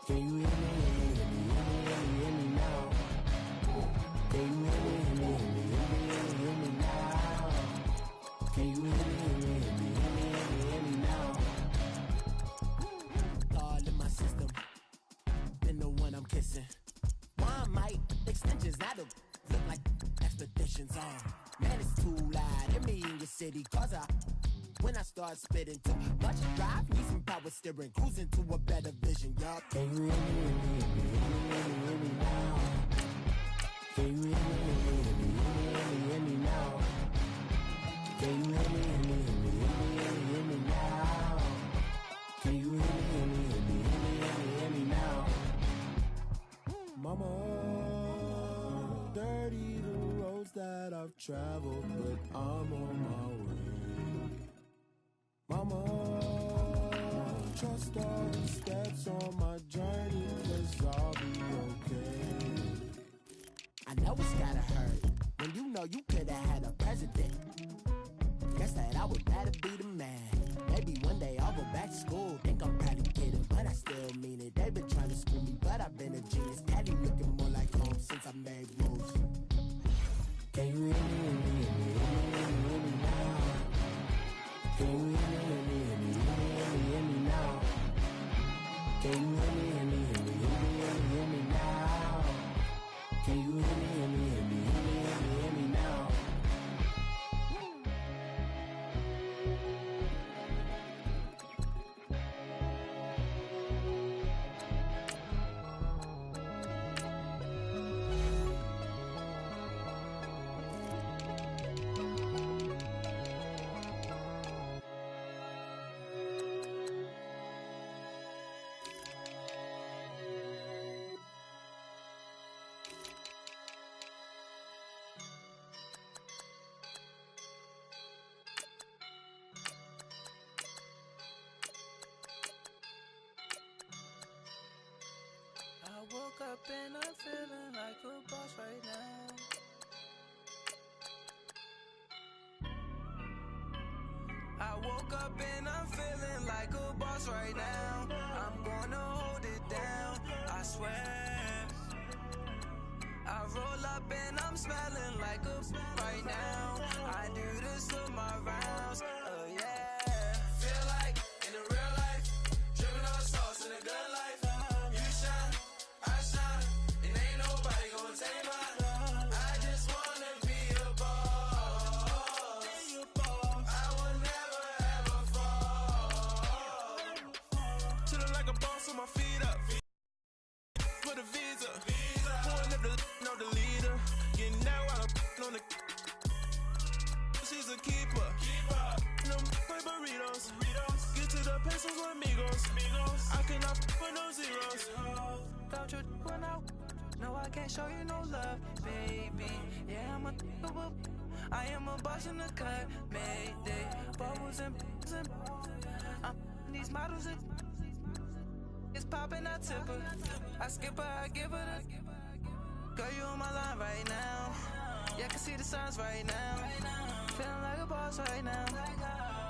Can you hear me, hear me, hear me, hear me, hear me now? Can you hear me, hear me, hear me, hear me, hear me, hear me now? Can you hear me, hear me, hear me, hear me, hear me, hear me now? All in my system, been the one I'm kissing. One mic extensions, now the look like expeditions on. Man, it's too loud in me in your city, cause when I start spitting too much drive, need some power steering, cruising to a better vision, y'all. Can you hear me, hear me, hear me, hear me, hear me, hear me now? Can you hear me, hear me, hear me, hear me, hear me, hear me now? Can you hear me, hear me, hear me, hear me, hear me, hear me now? Can you hear me, hear me, hear me, hear me, hear me, hear me now? Mama, dirty the roads that I've traveled, but I'm on my way. Mama, trust all the steps on my journey, 'cause I'll be okay. I know it's gotta hurt when you know you could've had a president. Guess that I would rather be the man. Maybe one day I'll go back to school. Think I'm proud to get it, but I still mean it. They've been trying to school me, but I've been a genius. Daddy looking more like home since I made moves. Can you hear me, hear me, hear me, hear me, hear me, hear me now? Can you hear me, hear me, hear me, hear me, hear me, hear me now? Can you hear me, hear me, hear me, hear me, hear me, hear me now? Can you hear me, hear me, hear me, hear me, hear me, hear me now? I woke up and I'm feeling like a boss right now. I woke up and I'm feeling like a boss right now. I'm gonna hold it down, I swear. I roll up and I'm smelling like a right now. I do this for my rounds, oh yeah. Feel like in the real life, dripping on sauce in the good life. You shine, I shine, and ain't nobody gonna take mine. I just wanna be a boss. I will never ever fall. Chillin' like a boss with my feet up. Put a visa. Pulling up the know the leader. You know I'm on the. She's a keeper. No burritos. Get to the pesos with amigos. I cannot put no zeros. Don't you run out? No, I can't show you no love, baby. Yeah, I am a boss in the cut. Mayday. Bubbles and I'm these models. It's popping, I tip her. I skip her, I give her the. Girl, you on my line right now. Yeah, I can see the signs right now. Feeling like a boss right now.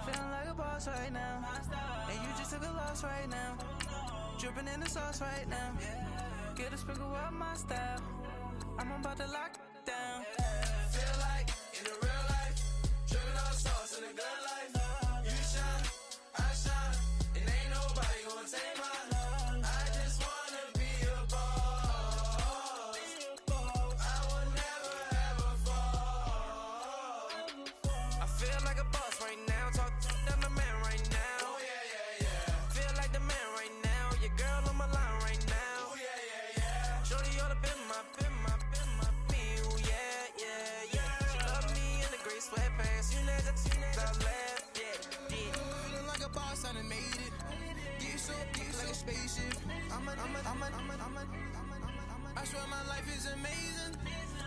Feeling like a boss right now. And you just took a loss right now. Dripping in the sauce right now. Get a sprinkle up my style. I'm about to lock down. Feel like in the real life, dripping on sauce in the good life. You shine, I shine, and ain't nobody gonna take mine. I just wanna be a boss. I will never ever fall. I feel like a boss right now. Talk to the man right now. Oh yeah, yeah, yeah. Feel like the man right now. Your girl on my line right now. Oh yeah, yeah, yeah. Shorty oughta been my, ooh yeah, yeah, yeah. She love me in the gray sweatpants. You know that I left, yeah. Feeling like a boss, I done made it. Get so like a spaceship. I swear my life is amazing.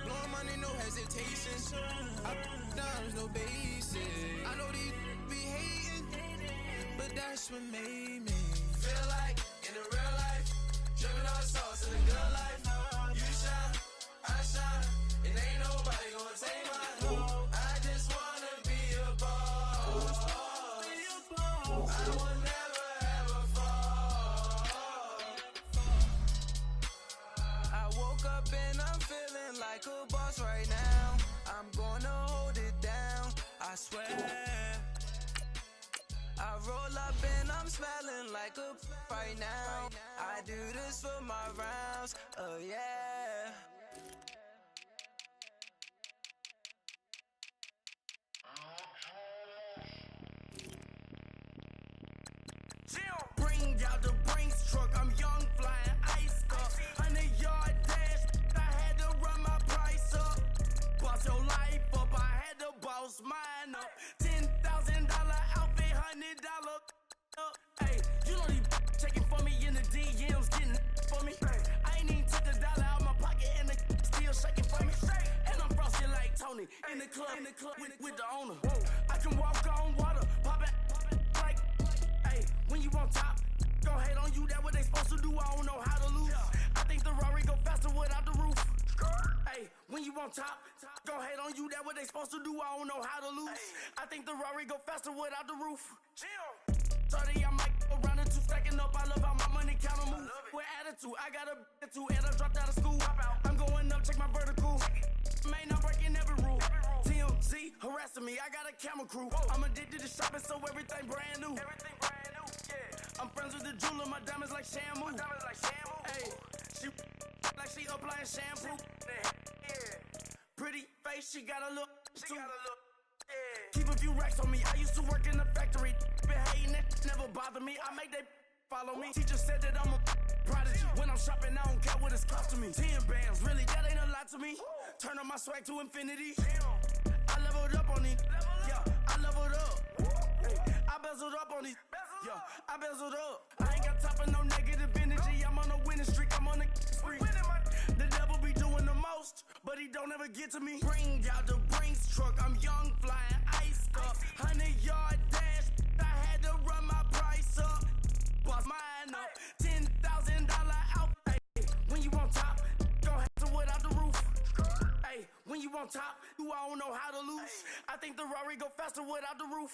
Blowing money, no hesitation. I put down, no basic. I know these be hating, but that's what made me feel like in the real life, dripping on sauce in the good life. You shine, I shine, and ain't nobody gonna take mine. I just wanna be a boss. I will never ever fall. like a boss right now. I'm gonna hold it down, I swear. I roll up and I'm smelling like a right now. I do this for my rounds, oh yeah. Bring out the Brinks truck, I'm young, flying ice up. 100-yard dash, I had to run my price up. Boss your life up, I had to boss mine up. $10,000 outfit, $100 up. Hey, you know these checking for me in the DMs, getting for me. I ain't even took a dollar out my pocket and the still shaking for me. And I'm frosty like Tony in the club with the owner. I can walk on water, pop it like, hey, when you on top, go hate on you, that what they supposed to do, I don't know how to lose. I think the Rari go faster without the roof. Hey, when you on top, go hate on you, that what they supposed to do, I don't know how to lose. I think the Rari go faster without the roof. 30, I might go around and two stacking up, I love how my money count on move. With attitude, I got a attitude, and I dropped out of school. I'm going up, check my vertical. Man, I'm breaking every rule. TMZ harassing me, I got a camera crew. I'm addicted to shopping, so everything brand new. I'm friends with the jeweler, my diamonds like shampoo. Hey, she like she applying shampoo. Pretty face, she got a look. Keep a few racks on me. I used to work in the factory. Been hating it, never bother me. I make they follow me. Teacher said that I'm a prodigy. When I'm shopping, I don't care what it's costing me. 10 bands, really, that ain't a lot to me. Turn on my swag to infinity. I leveled up on these. Yeah, I leveled up. I bezeled up on these. Yeah, I bezeled up. I ain't got time for no negative energy. I'm on a winning streak. I'm on a spree. The devil be doing the most, but he don't ever get to me. Bring out the Brinks truck. I'm young, flying ice up. 100-yard dash. I had to run my price up. Boss mine up. $10,000 out. Hey, when you on top, go ahead to without the roof. Hey, when you on top, you I don't know how to lose. I think the Rari go faster without the roof.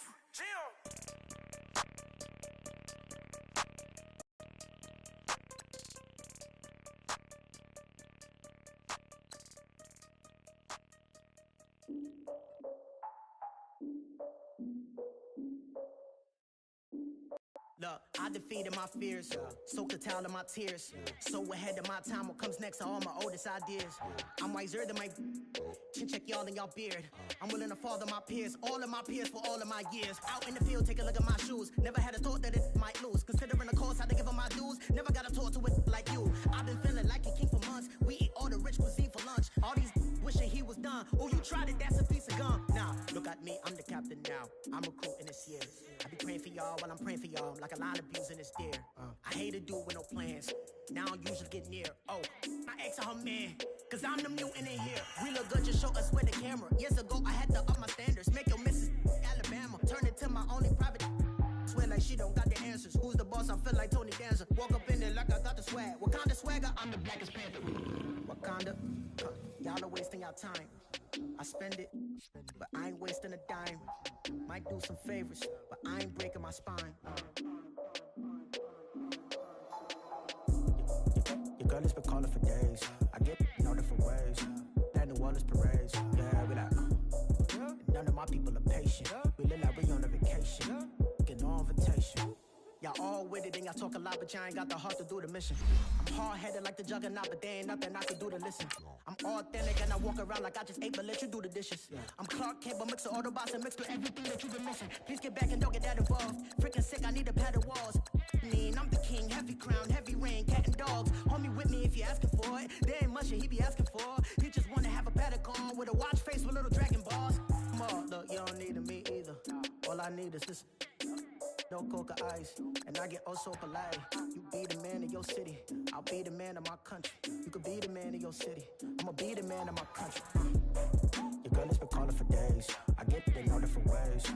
Look, I defeated my fears, soaked a towel in my tears. So ahead of my time, what comes next are all my oldest ideas. I'm wiser than my chin check y'all in y'all beard. I'm willing to father my peers, all of my peers for all of my years. Out in the field, take a look at my shoes. Never had a thought that it might lose. Considering the cost, I had to give them my dues. Never got a talk to it like you. I've been feeling like a king for months. We eat all the rich cuisine for lunch. All these wishing he was done. Oh, you tried it, that's a piece of gum. Nah, look at me, I'm the captain now. I'm recruiting this year. I be praying for y'all while I'm praying for y'all. Like a line of abusing this deer. I hate to do it with no plans. Now I usually get near. Oh, I ask her man, cause I'm the mutant in here. We look good, just show us where the camera. Years ago, I had to up my standards. Make your Mrs. Alabama. Turn it to my only private. Swear like she don't got the answers. Who's the boss? I feel like Tony Danza. Walk up in there like I got the swag. What kind of swagger? I'm the blackest panther. Wakanda. Y'all are wasting your time. I spend it, but I ain't wasting a dime. Might do some favors, but I ain't breaking my spine. Your girl has been calling for days. I get in all different ways. That New Orleans parades. Yeah, we like, none of my people are patient. We look like we on a vacation. Get no invitation. Y'all all with it and y'all talk a lot, but y'all ain't got the heart to do the mission. I'm hard-headed like the juggernaut, but there ain't nothing I can do to listen. I'm authentic and I walk around like I just ate, but let you do the dishes. I'm Clark Kent, but mix the Autobots and mix with everything that you've been missing. Please get back and don't get that involved. Freaking sick, I need a padded walls. I'm the king, heavy crown, heavy rain, cat and dogs. Homie with me if you're asking for it. There ain't much that he be asking for. He just wanna have a paddock on with a watch face with little dragon balls. Look, you don't need me either. All I need is this. No coca ice, and I get oh so polite. You be the man of your city, I'll be the man of my country. You could be the man of your city, I'ma be the man of my country. Your girl has been calling for days. I get it in all different ways.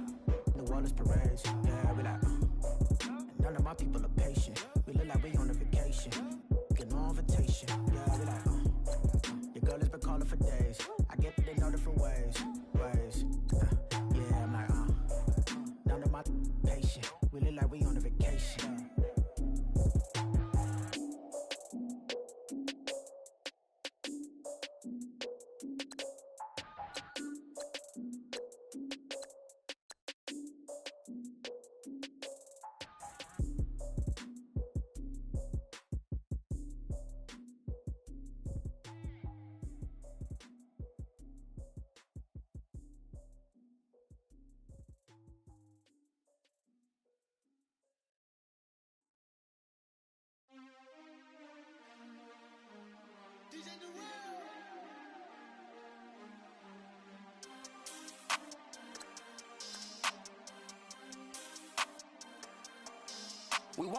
New Orleans parades, yeah, we like. And none of my people are patient. We look like we on a vacation. Get no invitation, yeah, we like. Your girl has been calling for days. I get it in all different ways. Yeah, I'm like, none of my patient. We look like we on a vacation.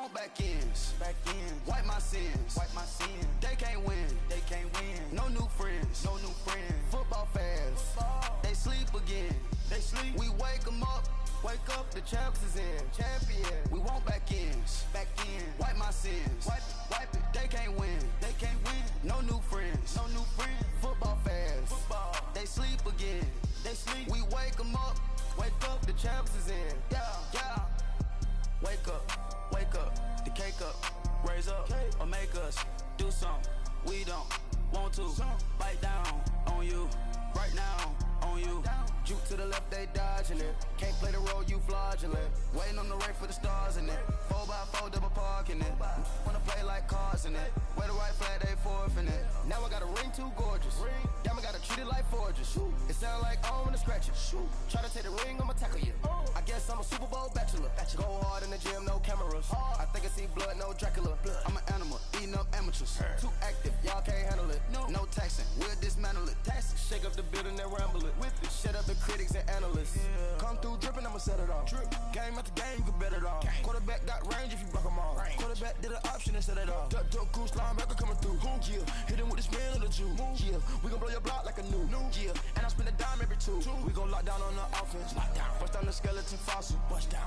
want back ends. Wipe my sins. They can't win. No new friends. Football fans. They sleep again. We wake them up. Wake up, the champs is in. Champion. We want back ends. Wipe my sins. Wipe it. They can't win. No new friends. Football fans. They sleep again. We wake them up. Wake up, the champs is in. Yeah. Wake up. The cake up. Raise up or make us do something we don't want to. Bite down on you. Right now on you. Juke to the left, they dodging it. Can't play the role, you fraudulent. Waiting on the right for the stars in it. 4x4 double parking it. Wanna play like cars in it. Wear the right flag, they forfeiting it. Now I got a ring too gorgeous. Damn, I gotta treat it like forges. It sound like I wanna scratch it. Try to take the ring, I'ma tackle you. I guess I'm a Super Bowl bachelor. Go hard in the gym, no cameras. I think I see blood, no Dracula. I'm an animal, eating up amateurs. Too active, y'all can't handle it. No taxing, we'll dismantle it. Shake up the building and ramble it. Shut up the critics and analysts. Come through dripping, I'ma set it off. Game after game, you can bet it off. Quarterback got range if you block them all. Quarterback did an option and set it off. Duck, goose, linebacker coming through. Yeah, hit him with the spin of the Jew. Yeah, we gon' blow your block like a new. Yeah, and I spend a dime every two. We gon' lock down on the offense. Bust down the skeleton fossil.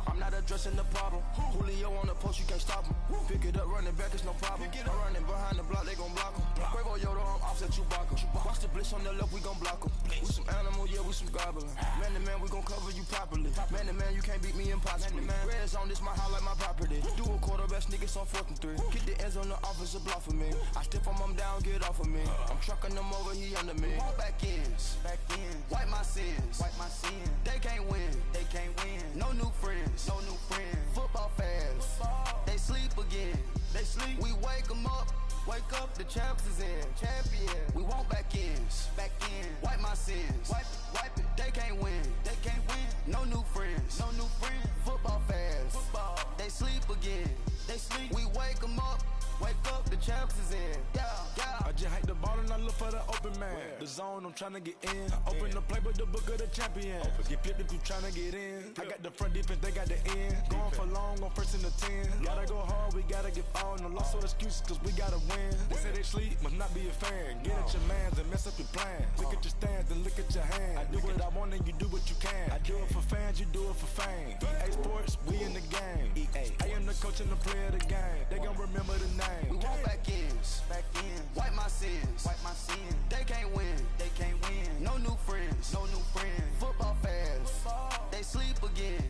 I'm not addressing the problem. Julio on the post, you can't stop him. Pick it up, running back, it's no problem. I'm running behind the block, they gon' block him. Quavo Yoda, I'm offset Chewbacca. Watch the blitz on the left, we gon' block him. We some animal, yeah, we some goblin. Man to man, we gon' cover you properly. Man to man, you can't beat me impossibly. Red zone, this my house like my property. Do a quarterback, niggas on 4th and 3. Get the ends on the offensive block for me. I stiff him down, get off of me. I'm trucking them over, he under me. Walk back ends. Wipe my sins. They can't win. No new friends. Football fans. They sleep again. We wake them up. Wake up, the champs is in. Champion. We want back ends. Wipe my sins. Wipe it. They can't win. No new friends. Football fans. They sleep again. We wake them up. Wake up, the champs is in. Yeah. I just hate the ball and I look for the open man. The zone, I'm trying to get in. Open the playbook, the book of the champion. Get flipped if you trying to get in. I got the front defense, they got the end. Going for long, on 1st and the 10. Gotta go hard, we gotta get all. No loss or excuses, cause we gotta win. They say they sleep, must not be a fan. Get at your mans and mess up your plans. Look at your stands and look at your hands. I do what I want and you do what you can. I do it for fans, you do it for fame. EA Sports, we in the game. I am the coach and the player of the game. They gon' remember the name. We want back ends. Wipe my sins. They can't win. No new friends. Football fans. They sleep again.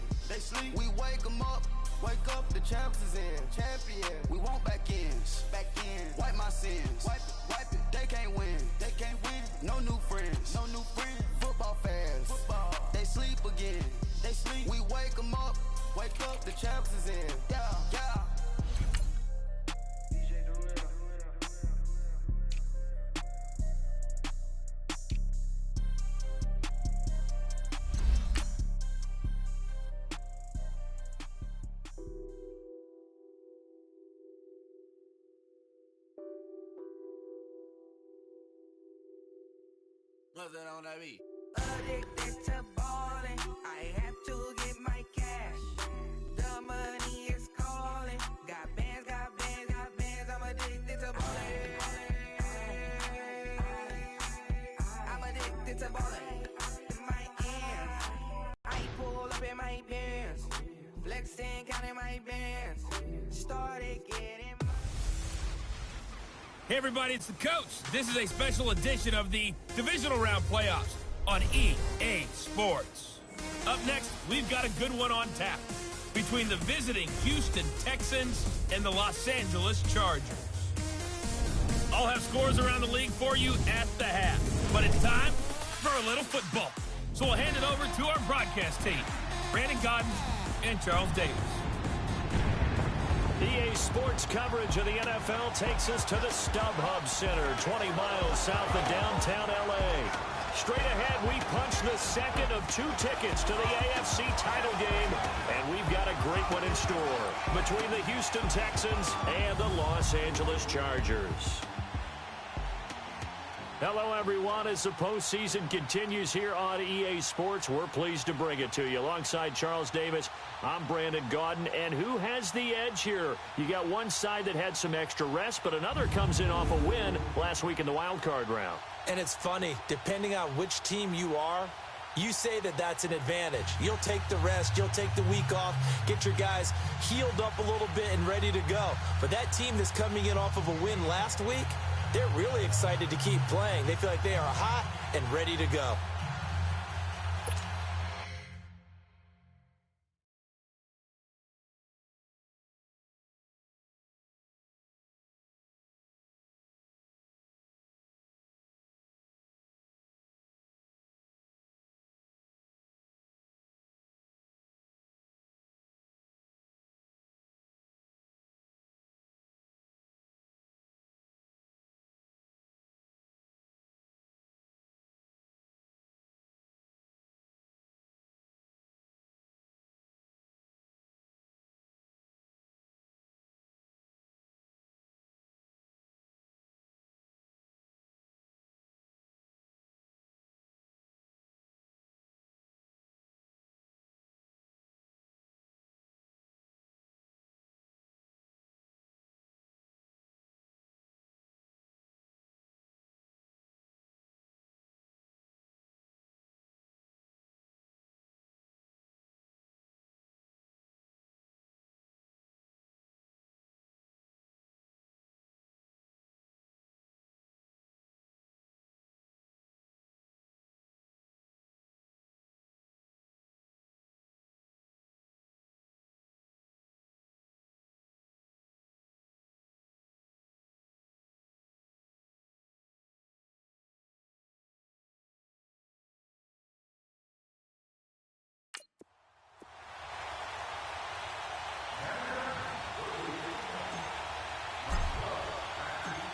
We wake them up. Wake up, the champs is in. Champion. We want back ends. Wipe my sins. Wipe it. They can't win. No new friends. Football fans. They sleep again. We wake them up. Wake up, the champs is in. Yeah. What's that on that beat? Addicted to balling, I have to get my cash. The money is calling. Got bands, I'm addicted to balling. I'm addicted to balling. My ends, I pull up in my pants. Flexing, counting my bands. Started getting. Hey everybody, it's the coach. This is a special edition of the Divisional Round Playoffs on EA Sports. Up next, we've got a good one on tap between the visiting Houston Texans and the Los Angeles Chargers. I'll have scores around the league for you at the half, but it's time for a little football. So we'll hand it over to our broadcast team, Brandon Godden and Charles Davis. EA Sports coverage of the NFL takes us to the StubHub Center, 20 miles south of downtown L.A. Straight ahead, we punch the second of 2 tickets to the AFC title game, and we've got a great one in store between the Houston Texans and the Los Angeles Chargers. Hello, everyone. As the postseason continues here on EA Sports, we're pleased to bring it to you. Alongside Charles Davis, I'm Brandon Gaudin. And who has the edge here? You got one side that had some extra rest, but another comes in off a win last week in the wild card round. And it's funny, depending on which team you are, you say that that's an advantage. You'll take the rest. You'll take the week off, get your guys healed up a little bit and ready to go. But that team that's coming in off of a win last week, they're really excited to keep playing. They feel like they are hot and ready to go.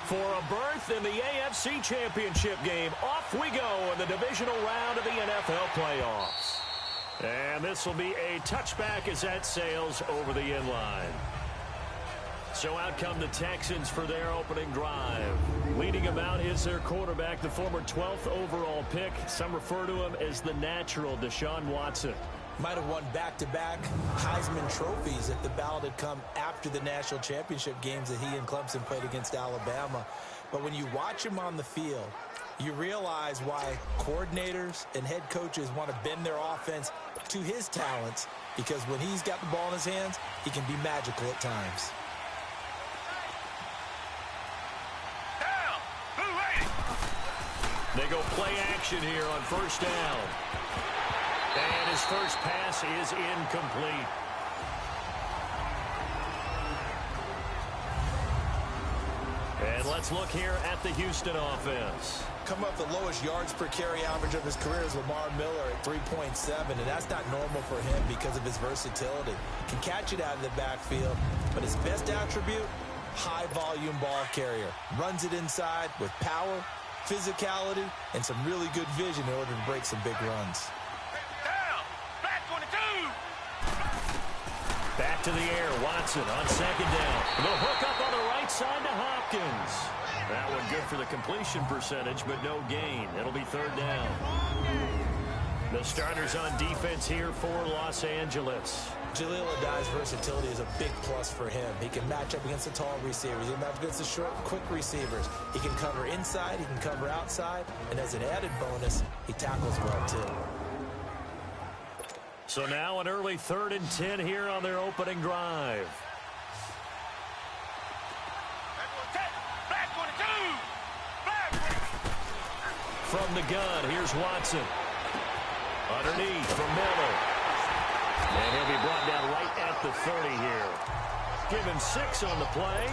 For a berth in the AFC Championship game, off we go in the divisional round of the NFL playoffs. And this will be a touchback as that sails over the inline. So out come the Texans for their opening drive. Leading them out is their quarterback, the former 12th overall pick. Some refer to him as the natural, Deshaun Watson. Might have won back-to-back Heisman trophies if the ballot had come after the national championship games that he and Clemson played against Alabama. But when you watch him on the field, you realize why coordinators and head coaches want to bend their offense to his talents, because when he's got the ball in his hands, he can be magical at times. They go play action here on first down. And his first pass is incomplete. And let's look here at the Houston offense. Come up the lowest yards per carry average of his career is Lamar Miller at 3.7, and that's not normal for him because of his versatility. Can catch it out of the backfield, but his best attribute, high-volume ball carrier. Runs it inside with power, physicality, and some really good vision in order to break some big runs. Back to the air, Watson on second down. The hook up on the right side to Hopkins. That one good for the completion percentage, but no gain. It'll be third down. The starters on defense here for Los Angeles. Jaleel Adai's versatility is a big plus for him. He can match up against the tall receivers. He can match up against the short, quick receivers. He can cover inside. He can cover outside. And as an added bonus, he tackles well, too. So now an early 3rd and 10 here on their opening drive. From the gun, here's Watson. Underneath from Miller. And he'll be brought down right at the 30 here. Give him 6 on the play.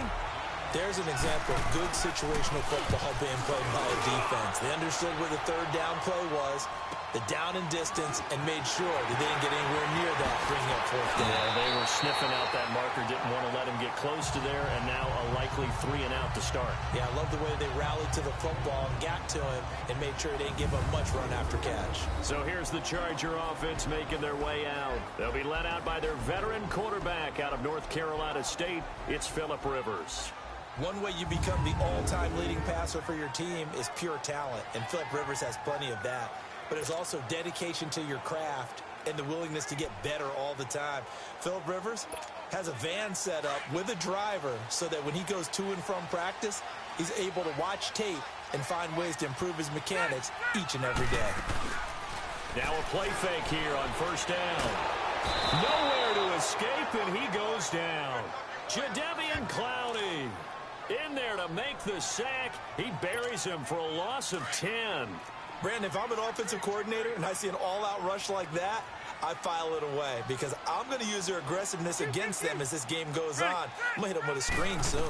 There's an example of good situational football being played by a defense. They understood where the third down play was, the down and distance, and made sure that they didn't get anywhere near that, bringing up fourth down. Yeah, they were sniffing out that marker, didn't want to let him get close to there, and now a likely 3 and out to start. Yeah, I love the way they rallied to the football and got to him and made sure they didn't give him much run after catch. So here's the Charger offense making their way out. They'll be led out by their veteran quarterback out of North Carolina State. It's Phillip Rivers. One way you become the all-time leading passer for your team is pure talent, and Philip Rivers has plenty of that. But there's also dedication to your craft and the willingness to get better all the time. Philip Rivers has a van set up with a driver so that when he goes to and from practice, he's able to watch tape and find ways to improve his mechanics each and every day. Now a play fake here on first down. Nowhere to escape, and he goes down. Jadeveon Clowney in there to make the sack. He buries him for a loss of 10. Brandon, if I'm an offensive coordinator and I see an all-out rush like that, I file it away because I'm going to use their aggressiveness against them as this game goes on. I'm going to hit them with a screen soon.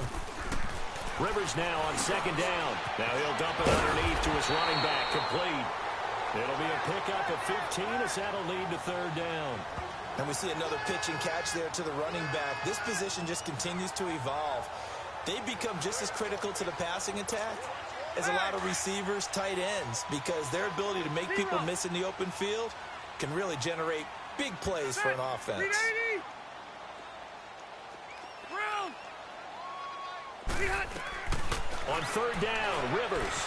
Rivers now on second down. Now he'll dump it underneath to his running back, complete. It'll be a pickup of 15 as that'll lead to third down. And we see another pitch and catch there to the running back. This position just continues to evolve. They've become just as critical to the passing attack as a lot of receivers, tight ends, because their ability to make people miss in the open field can really generate big plays for an offense. On third down, Rivers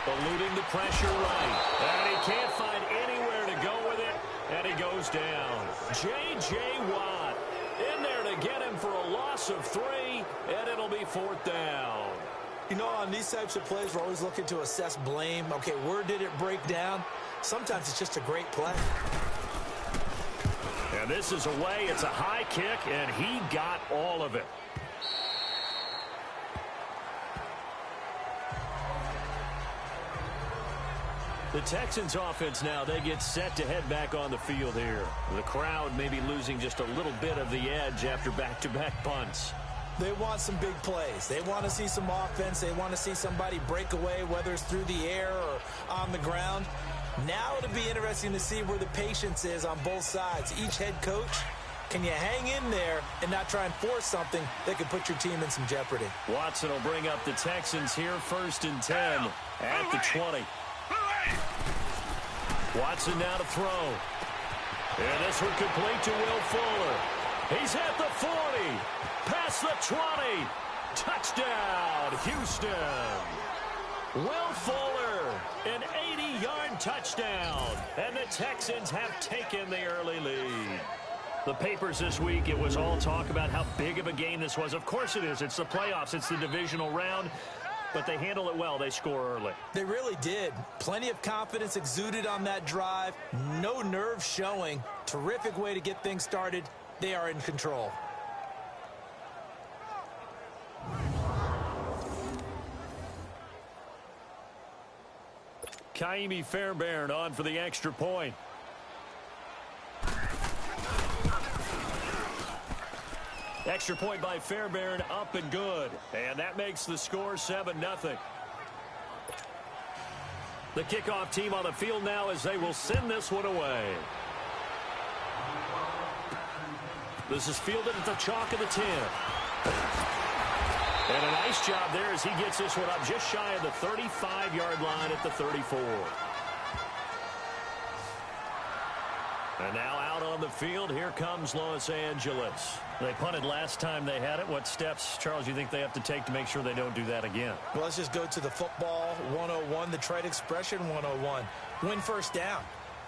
eluding the pressure right. And he can't find anywhere to go with it, and he goes down. J.J. Watt in there to get him for a loss of 3, and it'll be fourth down. You know, on these types of plays, we're always looking to assess blame. Okay, where did it break down? Sometimes it's just a great play. And this is away. It's a high kick, and he got all of it. The Texans offense now, they get set to head back on the field here. The crowd may be losing just a little bit of the edge after back-to-back punts. They want some big plays. They want to see some offense. They want to see somebody break away, whether it's through the air or on the ground. Now it'll be interesting to see where the patience is on both sides. Each head coach, can you hang in there and not try and force something that could put your team in some jeopardy? Watson will bring up the Texans here, 1st and 10 at the 20. Watson now to throw. And this one complete to Will Fuller. He's at the 40. Past the 20. Touchdown, Houston. Will Fuller, an 80-yard touchdown. And the Texans have taken the early lead. The papers this week, it was all talk about how big of a game this was. Of course it is. It's the playoffs. It's the divisional round. But they handle it well. They score early. They really did. Plenty of confidence exuded on that drive. No nerve showing. Terrific way to get things started. They are in control. Kaimi Fairbairn on for the extra point. Extra point by Fairbairn, up and good. And that makes the score 7-0. The kickoff team on the field now as they will send this one away. This is fielded at the chalk of the 10. And a nice job there as he gets this one up just shy of the 35-yard line at the 34. And now out on the field, here comes Los Angeles. They punted last time they had it. What steps, Charles, you think they have to take to make sure they don't do that again? Well, let's just go to the football 101, the trite expression 101. Win first down.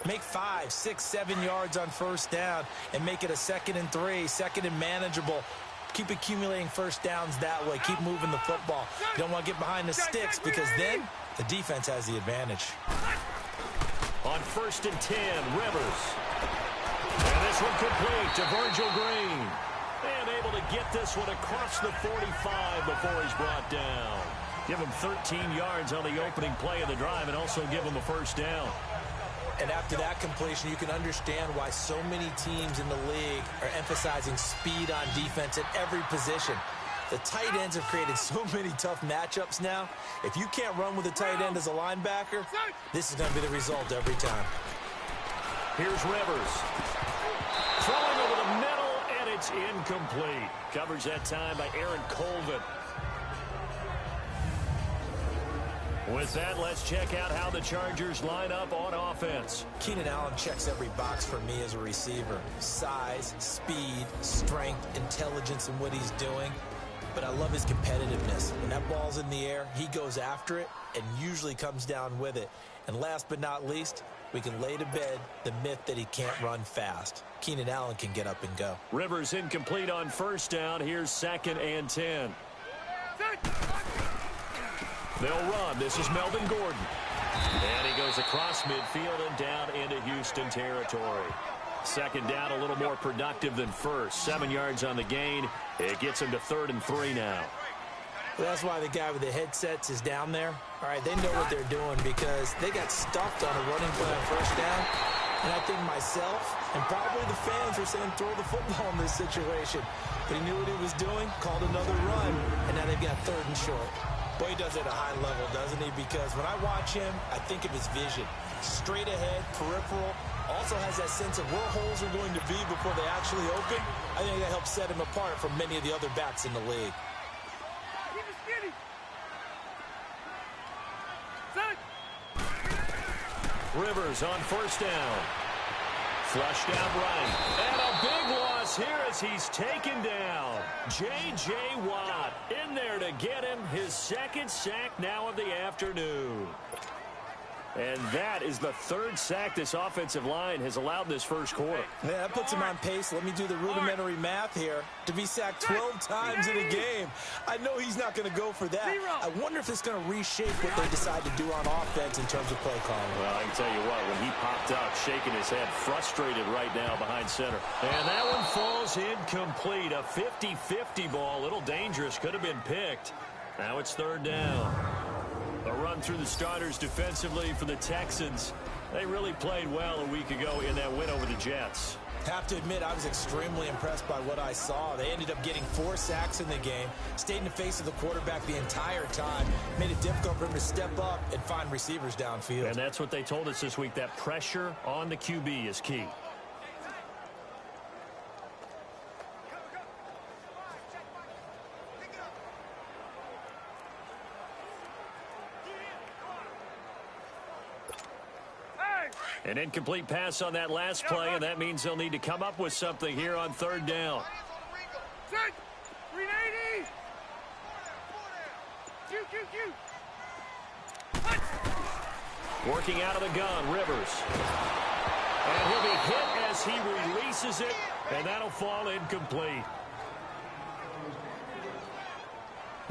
Make 5, 6, 7 yards on first down and make it a 2nd and 3, 2nd and manageable. Keep accumulating first downs that way. Keep moving the football. You don't want to get behind the sticks because then the defense has the advantage. On 1st and 10, Rivers. And this one complete to Virgil Green. And able to get this one across the 45 before he's brought down. Give him 13 yards on the opening play of the drive and also give him a first down. And after that completion, you can understand why so many teams in the league are emphasizing speed on defense at every position. The tight ends have created so many tough matchups now. If you can't run with a tight end as a linebacker, this is going to be the result every time. Here's Rivers. Throwing over the middle, and it's incomplete. Coverage that time by Aaron Colvin. With that, let's check out how the Chargers line up on offense. Keenan Allen checks every box for me as a receiver. Size, speed, strength, intelligence in what he's doing. but I love his competitiveness. When that ball's in the air, he goes after it and usually comes down with it. And last but not least, we can lay to bed the myth that he can't run fast. Keenan Allen can get up and go. Rivers incomplete on first down. Here's 2nd and 10. They'll run. This is Melvin Gordon. And he goes across midfield and down into Houston territory. 2nd down, a little more productive than first. 7 yards on the gain. It gets him to 3rd and 3 now. Well, that's why the guy with the headsets is down there. All right, they know what they're doing because they got stuffed on a running play on first down. And I think myself and probably the fans were saying throw the football in this situation. But he knew what he was doing, called another run, and now they've got 3rd and short. Boy, he does it at a high level, doesn't he? Because when I watch him, I think of his vision. Straight ahead, peripheral, also has that sense of where holes are going to be before they actually open. I think that helps set him apart from many of the other backs in the league. Rivers on first down. Flushed out right. And a big loss here as he's taken down. J.J. Watt in there to get him his 2nd sack now of the afternoon. And that is the 3rd sack this offensive line has allowed in this first quarter. Yeah, that puts him on pace. Let me do the rudimentary math here. To be sacked 12 times in a game. I know he's not going to go for that. I wonder if it's going to reshape what they decide to do on offense in terms of play calling. Well, I can tell you what, when he popped out, shaking his head, frustrated right now behind center. And that one falls incomplete. A 50-50 ball, a little dangerous, could have been picked. Now it's 3rd down. A run through the starters defensively for the Texans. They really played well a week ago in that win over the Jets. Have to admit, I was extremely impressed by what I saw. They ended up getting 4 sacks in the game, stayed in the face of the quarterback the entire time, made it difficult for him to step up and find receivers downfield. And that's what they told us this week, that pressure on the QB is key. An incomplete pass on that last play, and that means they'll need to come up with something here on 3rd down. Working out of the gun, Rivers. And he'll be hit as he releases it, and that'll fall incomplete.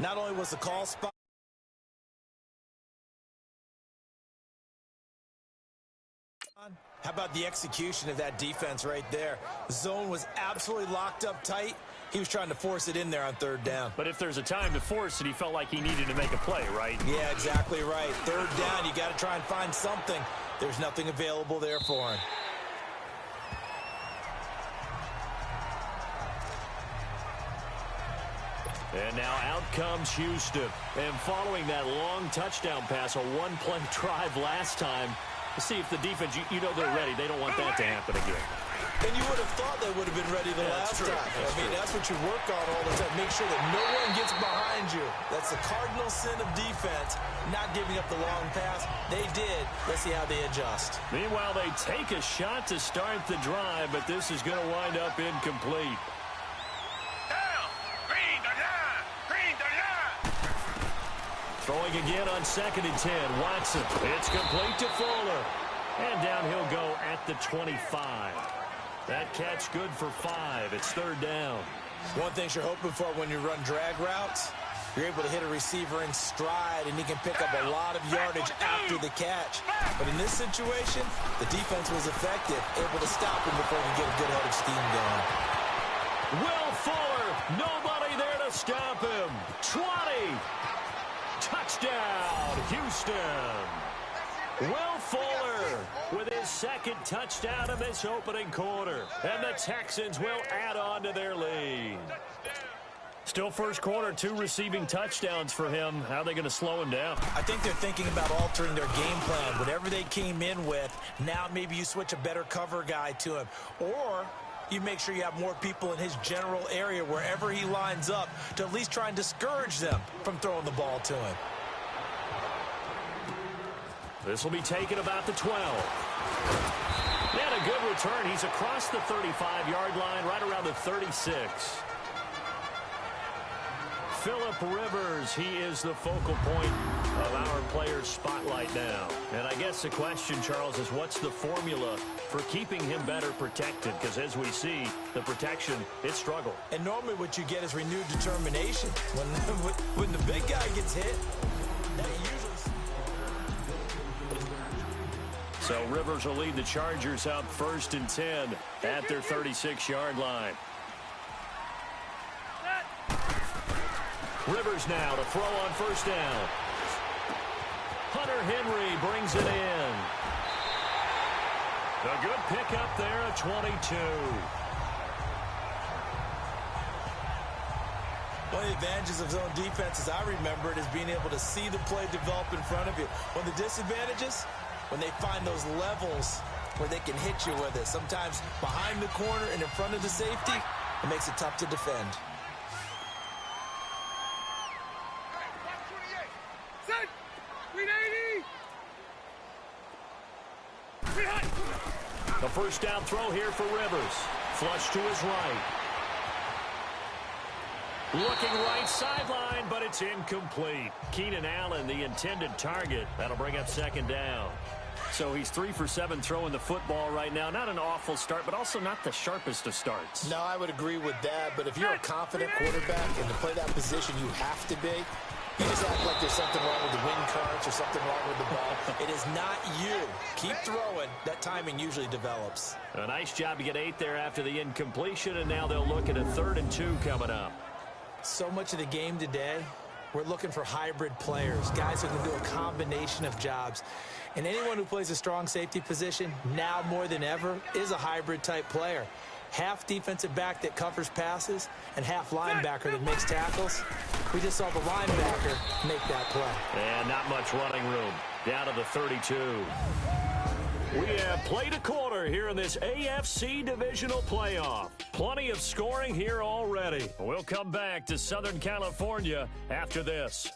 Not only was the call spot, how about the execution of that defense right there? The zone was absolutely locked up tight. He was trying to force it in there on 3rd down. But if there's a time to force it, he felt like he needed to make a play, right? Yeah, exactly right. 3rd down, you got to try and find something. There's nothing available there for him. And now out comes Houston. And following that long touchdown pass, a one-play drive last time, to see if the defense, you know they're ready. They don't want that to happen again. And you would have thought they would have been ready the last time. That's what you work on all the time. Make sure that no one gets behind you. That's the cardinal sin of defense, not giving up the long pass. They did. Let's see how they adjust. Meanwhile, they take a shot to start the drive, but this is going to wind up incomplete. Throwing again on 2nd and 10. Watson. It's complete to Fuller. And down he'll go at the 25. That catch good for 5. It's 3rd down. One thing you're hoping for when you run drag routes, you're able to hit a receiver in stride, and he can pick up a lot of yardage after the catch. But in this situation, the defense was effective, able to stop him before he could get a good head of steam going. Will Fuller. Nobody there to stop him. 20. Touchdown, Houston. Will Fuller with his 2nd touchdown of this opening quarter. And the Texans will add on to their lead. Still first quarter, 2 receiving touchdowns for him. How are they going to slow him down? I think they're thinking about altering their game plan. Whatever they came in with, now maybe you switch a better cover guy to him. Or you make sure you have more people in his general area wherever he lines up to at least try and discourage them from throwing the ball to him. This will be taken about the 12. And a good return. He's across the 35-yard line, right around the 36. Phillip Rivers, he is the focal point of our players' spotlight now. And I guess the question, Charles, is what's the formula for keeping him better protected? Because as we see, the protection, it struggled. And normally what you get is renewed determination. When the big guy gets hit, that usually... So Rivers will lead the Chargers up 1st and 10 at their 36-yard line. Rivers now to throw on 1st down. Hunter Henry brings it in. A good pickup there at 22. One of the advantages of zone defense, as I remember it, is being able to see the play develop in front of you. One of the disadvantages, when they find those levels where they can hit you with it. Sometimes behind the corner and in front of the safety, it makes it tough to defend. The 1st down throw here for Rivers. Flush to his right. Looking right sideline, but it's incomplete. Keenan Allen, the intended target. That'll bring up 2nd down. So he's 3 for 7 throwing the football right now. Not an awful start, but also not the sharpest of starts. No, I would agree with that. But if you're a confident quarterback and to play that position, you have to be. You just act like there's something wrong with the wind currents or something wrong with the ball. It is not you. Keep throwing. That timing usually develops. A nice job to get 8 there after the incompletion, and now they'll look at a 3rd and 2 coming up. So much of the game today, we're looking for hybrid players, guys who can do a combination of jobs. And anyone who plays a strong safety position, now more than ever, is a hybrid-type player. Half defensive back that covers passes and half linebacker that makes tackles. We just saw the linebacker make that play. And not much running room. Down to the 32. We have played a quarter here in this AFC divisional playoff. Plenty of scoring here already. We'll come back to Southern California after this.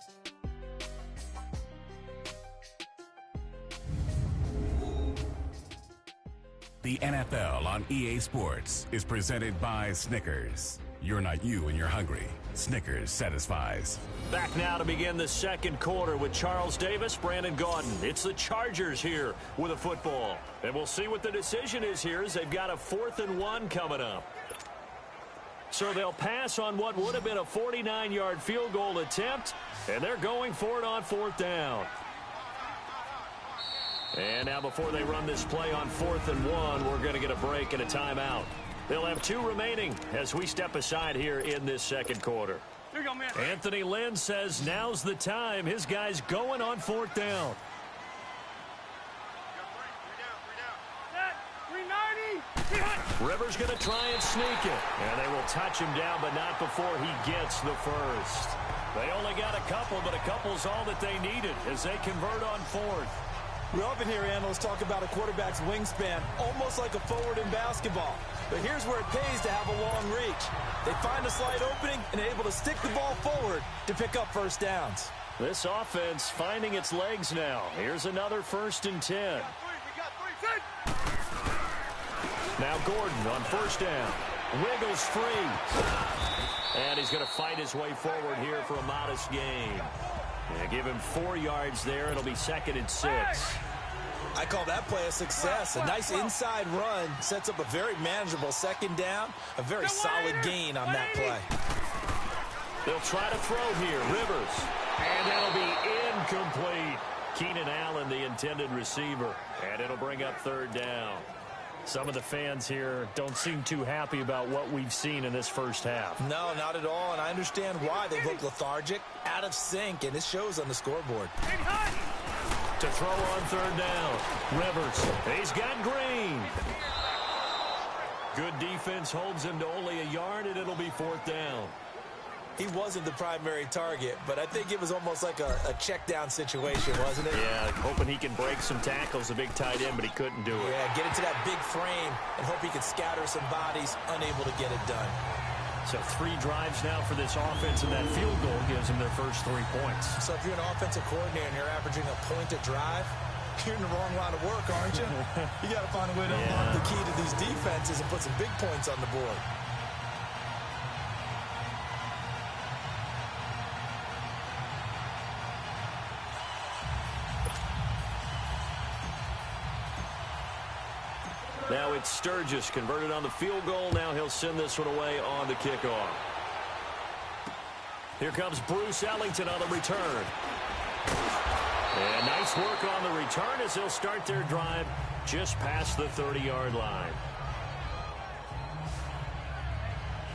The NFL on EA Sports is presented by Snickers. You're not you when you're hungry. Snickers satisfies. Back now to begin the 2nd quarter with Charles Davis, Brandon Gaudin. It's the Chargers here with a football. And we'll see what the decision is here as they've got a 4th and 1 coming up. So they'll pass on what would have been a 49-yard field goal attempt, and they're going for it on 4th down. And now before they run this play on 4th and 1, we're going to get a break and a timeout. They'll have 2 remaining as we step aside here in this 2nd quarter. Here you go, man. Anthony Lynn says now's the time. His guy's going on 4th down. 390. Rivers going to try and sneak it. And they will touch him down, but not before he gets the 1st. They only got a couple, but a couple's all that they needed as they convert on 4th. We often hear analysts talk about a quarterback's wingspan, almost like a forward in basketball. But here's where it pays to have a long reach. They find a slight opening and are able to stick the ball forward to pick up 1st downs. This offense finding its legs now. Here's another 1st and 10. Now Gordon on 1st down. Wiggles free. And he's going to fight his way forward here for a modest gain. Yeah, give him 4 yards there. It'll be 2nd and 6. I call that play a success. A nice inside run sets up a very manageable 2nd down. A very solid gain on that play. They'll try to throw here. Rivers. And that'll be incomplete. Keenan Allen, the intended receiver. And it'll bring up 3rd down. Some of the fans here don't seem too happy about what we've seen in this 1st half. No, not at all, and I understand why. They look lethargic, out of sync, and it shows on the scoreboard. To throw on 3rd down. Rivers. He's got Green. Good defense holds him to only a yard, and it'll be 4th down. He wasn't the primary target, but I think it was almost like a check down situation, wasn't it? Yeah, hoping he can break some tackles, a big tight end, but he couldn't do it. Yeah, get into that big frame and hope he can scatter some bodies, unable to get it done. So 3 drives now for this offense, and that field goal gives them their first 3 points. So if you're an offensive coordinator and you're averaging a point a drive, you're in the wrong line of work, aren't you? You got to find a way to unlock the key to these defenses and put some big points on the board. Now it's Sturgis converted on the field goal. Now he'll send this one away on the kickoff. Here comes Bruce Ellington on the return. And nice work on the return as they'll start their drive just past the 30-yard line.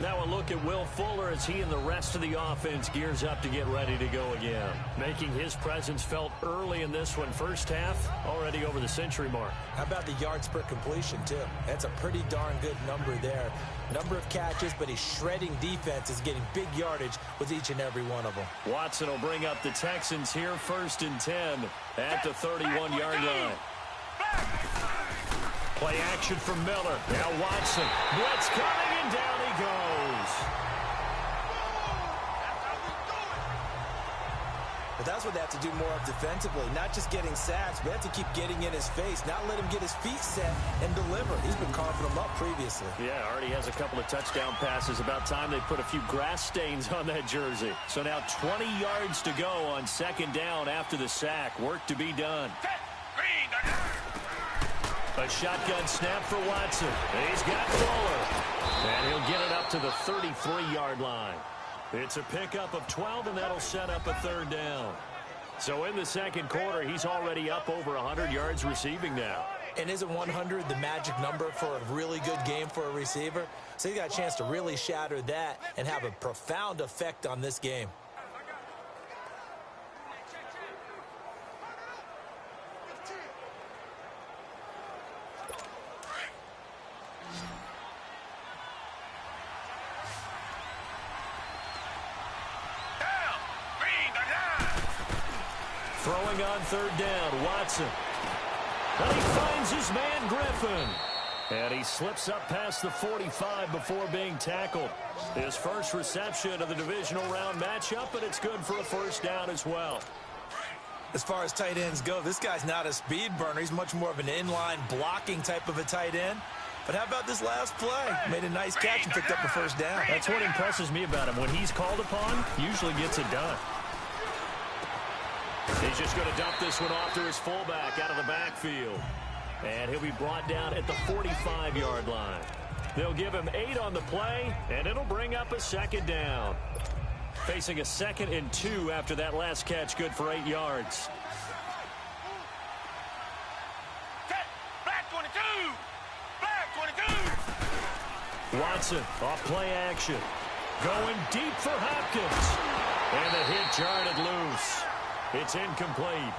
Now a look at Will Fuller as he and the rest of the offense gears up to get ready to go again. Making his presence felt early in this one. First half, already over the century mark. How about the yards per completion, too? That's a pretty darn good number there. Number of catches, but he's shredding defense, is getting big yardage with each and every one of them. Watson will bring up the Texans here, 1st and 10 at the 31-yard line. Play action from Miller. Now Watson. Blitz coming, and down he goes. But that's what they have to do more of defensively. Not just getting sacks, but they have to keep getting in his face. Not let him get his feet set and deliver. He's been carving them up previously. Yeah, already has a couple of touchdown passes. About time they put a few grass stains on that jersey. So now 20 yards to go on 2nd down after the sack. Work to be done. A shotgun snap for Watson. He's got Fuller. And he'll get it up to the 33-yard line. It's a pickup of 12, and that'll set up a 3rd down. So in the 2nd quarter, he's already up over 100 yards receiving now. And isn't 100 the magic number for a really good game for a receiver? So he got a chance to really shatter that and have a profound effect on this game. Throwing on 3rd down, Watson. And he finds his man, Griffin. And he slips up past the 45 before being tackled. His first reception of the divisional round matchup, and it's good for a 1st down as well. As far as tight ends go, this guy's not a speed burner. He's much more of an inline blocking type of a tight end. But how about this last play? Made a nice catch and picked up a 1st down. That's what impresses me about him. When he's called upon, usually gets it done. He's just going to dump this one off to his fullback out of the backfield. And he'll be brought down at the 45-yard line. They'll give him 8 on the play, and it'll bring up a 2nd down. Facing a 2nd and 2 after that last catch, good for 8 yards. Black 22! Black 22! Watson off play action. Going deep for Hopkins. And the hit jarred it loose. It's incomplete.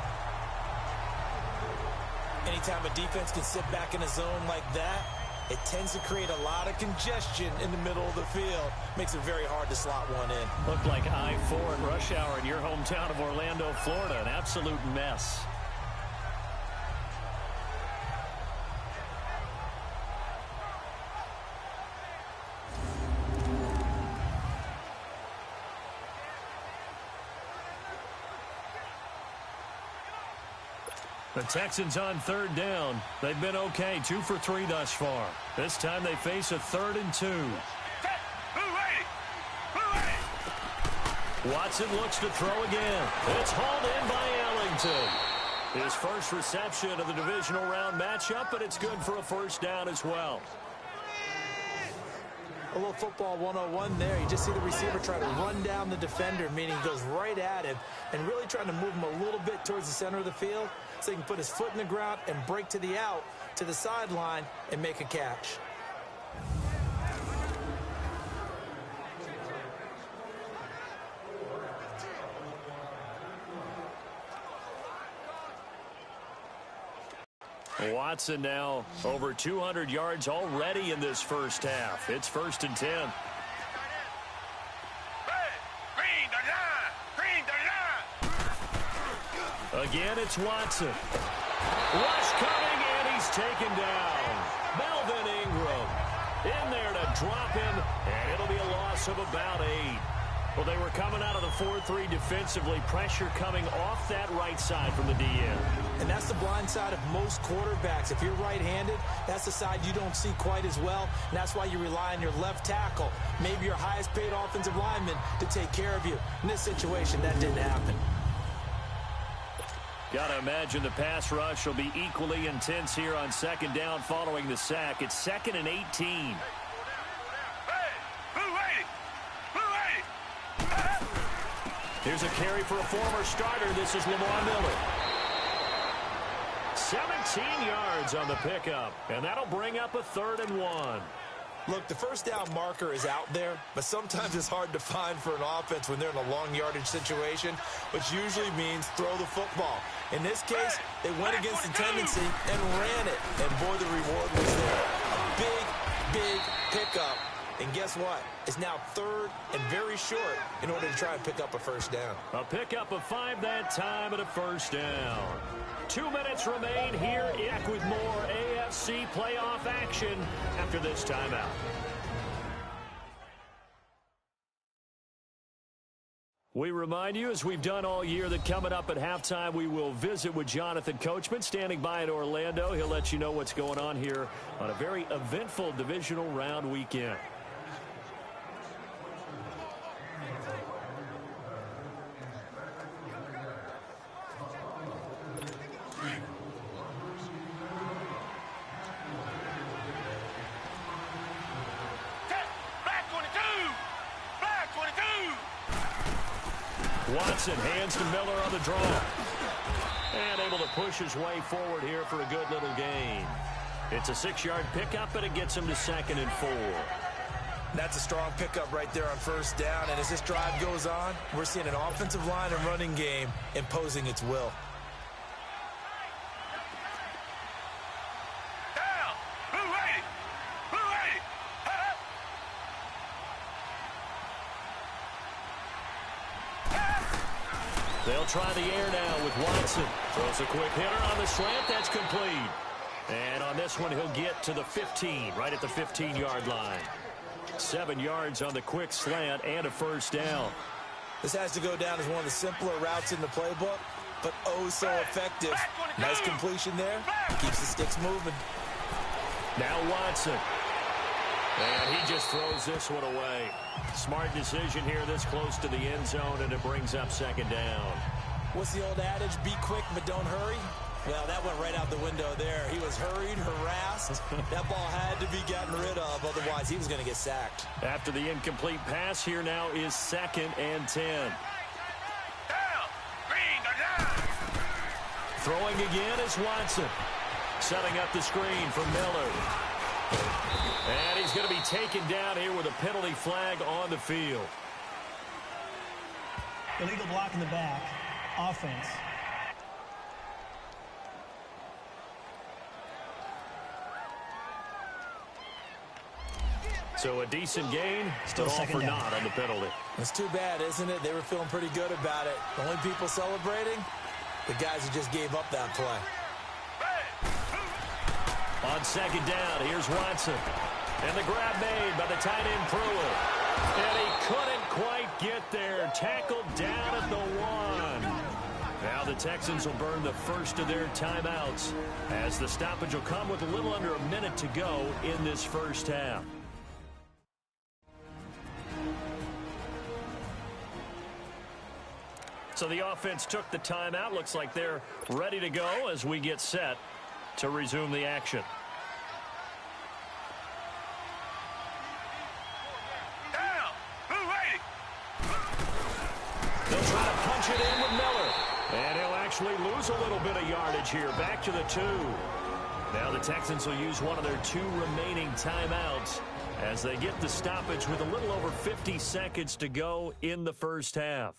Anytime a defense can sit back in a zone like that, it tends to create a lot of congestion in the middle of the field. Makes it very hard to slot one in. Looked like I-4 at rush hour in your hometown of Orlando, Florida. An absolute mess. The Texans on 3rd down. They've been okay, 2 for 3 thus far. This time they face a 3rd and 2. Watson looks to throw again. It's hauled in by Ellington. His first reception of the divisional round matchup, but it's good for a 1st down as well. A little football 101 there. You just see the receiver try to run down the defender, meaning he goes right at him and really trying to move him a little bit towards the center of the field so he can put his foot in the ground and break to the out, to the sideline, and make a catch. Watson now over 200 yards already in this first half. It's 1st and 10. Again, it's Watson. Rush coming, and he's taken down. Melvin Ingram in there to drop him, and it'll be a loss of about 8. Well, they were coming out of the 4-3 defensively. Pressure coming off that right side from the DN. And that's the blind side of most quarterbacks. If you're right-handed, that's the side you don't see quite as well. And that's why you rely on your left tackle, maybe your highest-paid offensive lineman, to take care of you. In this situation, that didn't happen. Got to imagine the pass rush will be equally intense here on second down following the sack. It's 2nd and 18. Here's a carry for a former starter. This is Lamar Miller. 17 yards on the pickup, and that'll bring up a 3rd and 1. Look, the first down marker is out there, but sometimes it's hard to find for an offense when they're in a long yardage situation, which usually means throw the football. In this case, they went against the tendency and ran it, and boy, the reward was there. A big, big pickup, and guess what? It's now 3rd and very short in order to try and pick up a first down. A pickup of 5 that time and a first down. 2 minutes remain here with more AFC playoff action after this timeout. We remind you, as we've done all year, that coming up at halftime, we will visit with Jonathan Coachman, standing by in Orlando. He'll let you know what's going on here on a very eventful divisional round weekend. Watson hands to Miller on the draw. And able to push his way forward here for a good little gain. It's a 6-yard pickup, and it gets him to 2nd and 4. That's a strong pickup right there on first down. And as this drive goes on, we're seeing an offensive line and running game imposing its will. They'll try the air now with Watson. Throws a quick hitter on the slant. That's complete. And on this one, he'll get to the 15, right at the 15-yard line. 7 yards on the quick slant and a first down. This has to go down as one of the simpler routes in the playbook, but oh so effective. Nice completion there. Keeps the sticks moving. Now Watson. And he just throws this one away. Smart decision here this close to the end zone, and it brings up 2nd down. What's the old adage? Be quick, but don't hurry. Well, that went right out the window there. He was hurried, harassed. That ball had to be gotten rid of, otherwise he was going to get sacked. After the incomplete pass, here now is 2nd and 10. Throwing again is Watson. Setting up the screen for Miller. And he's going to be taken down here with a penalty flag on the field. Illegal block in the back. Offense. So a decent gain, still all for naught on the penalty. It's too bad, isn't it? They were feeling pretty good about it. The only people celebrating, the guys who just gave up that play. On 2nd down, here's Watson. And the grab made by the tight end Pruitt. And he couldn't quite get there. Tackled down at the 1. Now the Texans will burn the first of their timeouts, as the stoppage will come with a little under a minute to go in this first half. So the offense took the timeout. Looks like they're ready to go as we get set to resume the action. They'll try to punch it in with Miller. And he'll actually lose a little bit of yardage here. Back to the 2. Now the Texans will use one of their 2 remaining timeouts as they get the stoppage with a little over 50 seconds to go in the first half.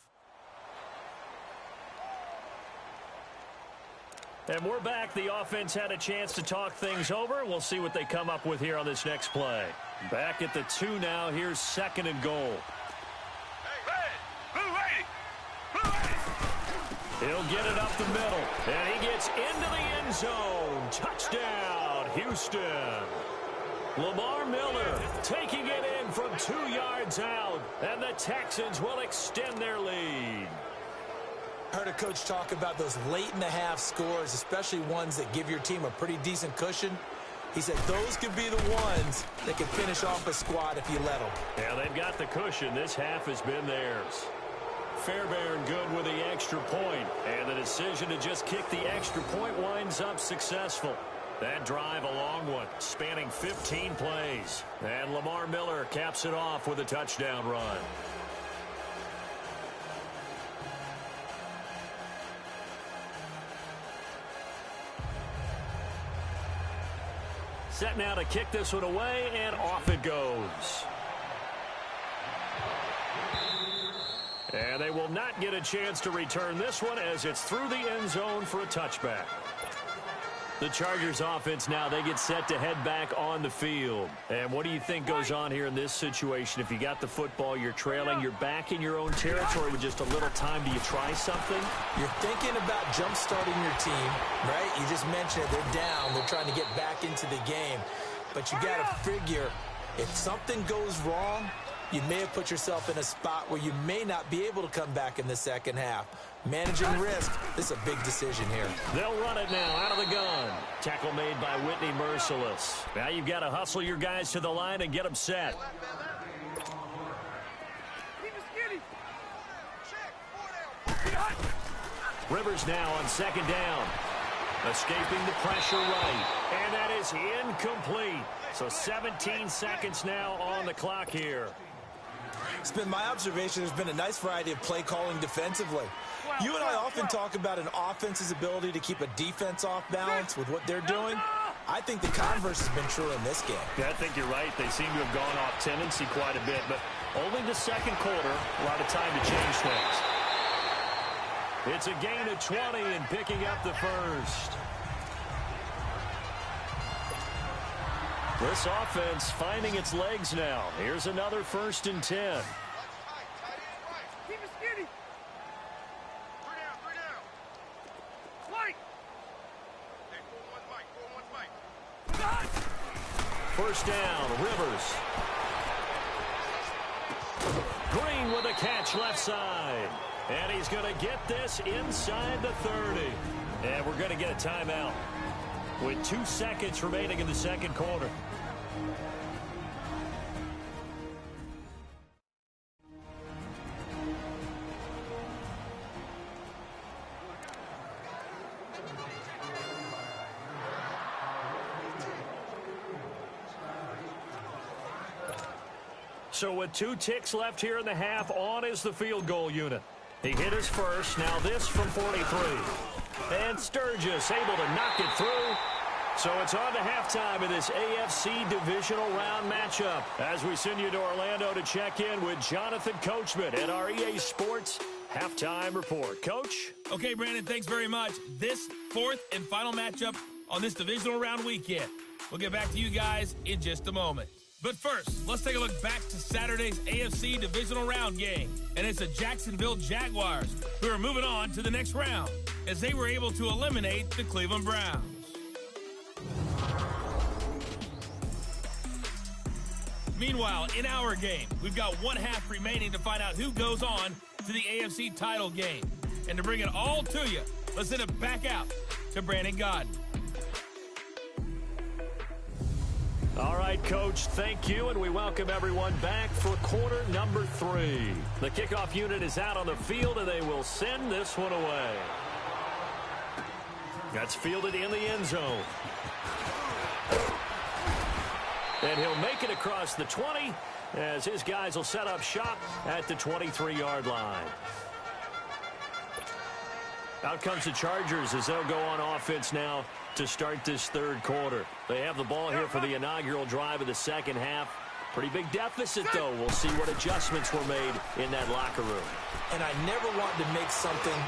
And we're back. The offense had a chance to talk things over. We'll see what they come up with here on this next play. Back at the 2 now. Here's 2nd and goal. He'll get it up the middle. And he gets into the end zone. Touchdown, Houston. Lamar Miller taking it in from 2 yards out. And the Texans will extend their lead. I heard a coach talk about those late-in-the-half scores, especially ones that give your team a pretty decent cushion. He said those could be the ones that can finish off a squad if you let them. Yeah, they've got the cushion. This half has been theirs. Fairbairn good with the extra point. And the decision to just kick the extra point winds up successful. That drive a long one, spanning 15 plays. And Lamar Miller caps it off with a touchdown run. Set now to kick this one away, and off it goes. And they will not get a chance to return this one as it's through the end zone for a touchback. The Chargers offense now, they get set to head back on the field. And what do you think goes on here in this situation? If you got the football, you're trailing, you're back in your own territory with just a little time. Do you try something? You're thinking about jump-starting your team, right? You just mentioned it. They're down. They're trying to get back into the game. But you got to figure, if something goes wrong, you may have put yourself in a spot where you may not be able to come back in the second half. Managing risk, this is a big decision here. They'll run it now out of the gun. Tackle made by Whitney Merciless. Now you've got to hustle your guys to the line and get them set. Rivers now on second down. Escaping the pressure right. And that is incomplete. So 17 seconds now on the clock here. It's been my observation there's been a nice variety of play calling defensively. You and I often talk about an offense's ability to keep a defense off balance with what they're doing. I think the converse has been true in this game. Yeah, I think you're right. They seem to have gone off tendency quite a bit, but only the second quarter, a lot of time to change things. It's a gain of 20 and picking up the first. This offense finding its legs now. Here's another 1st and 10. First down, Rivers. Green with a catch left side. And he's going to get this inside the 30. And we're going to get a timeout with 2 seconds remaining in the second quarter. So with 2 ticks left here in the half, on is the field goal unit. He hit his first, now this from 43. And Sturgis able to knock it through. So it's on to halftime of this AFC divisional round matchup as we send you to Orlando to check in with Jonathan Coachman at our EA Sports halftime report. Coach? Okay, Brandon, thanks very much. This 4th and final matchup on this divisional round weekend. We'll get back to you guys in just a moment. But first, let's take a look back to Saturday's AFC divisional round game. And it's the Jacksonville Jaguars who are moving on to the next round as they were able to eliminate the Cleveland Browns. Meanwhile, in our game, we've got 1 half remaining to find out who goes on to the AFC title game. And to bring it all to you, let's send it back out to Brandon Godden. All right, Coach, thank you, and we welcome everyone back for quarter number 3. The kickoff unit is out on the field, and they will send this one away. That's fielded in the end zone. And he'll make it across the 20 as his guys will set up shop at the 23-yard line. Out comes the Chargers as they'll go on offense now to start this third quarter. They have the ball here for the inaugural drive of the second half. Pretty big deficit, though. We'll see what adjustments were made in that locker room. And I never want to make something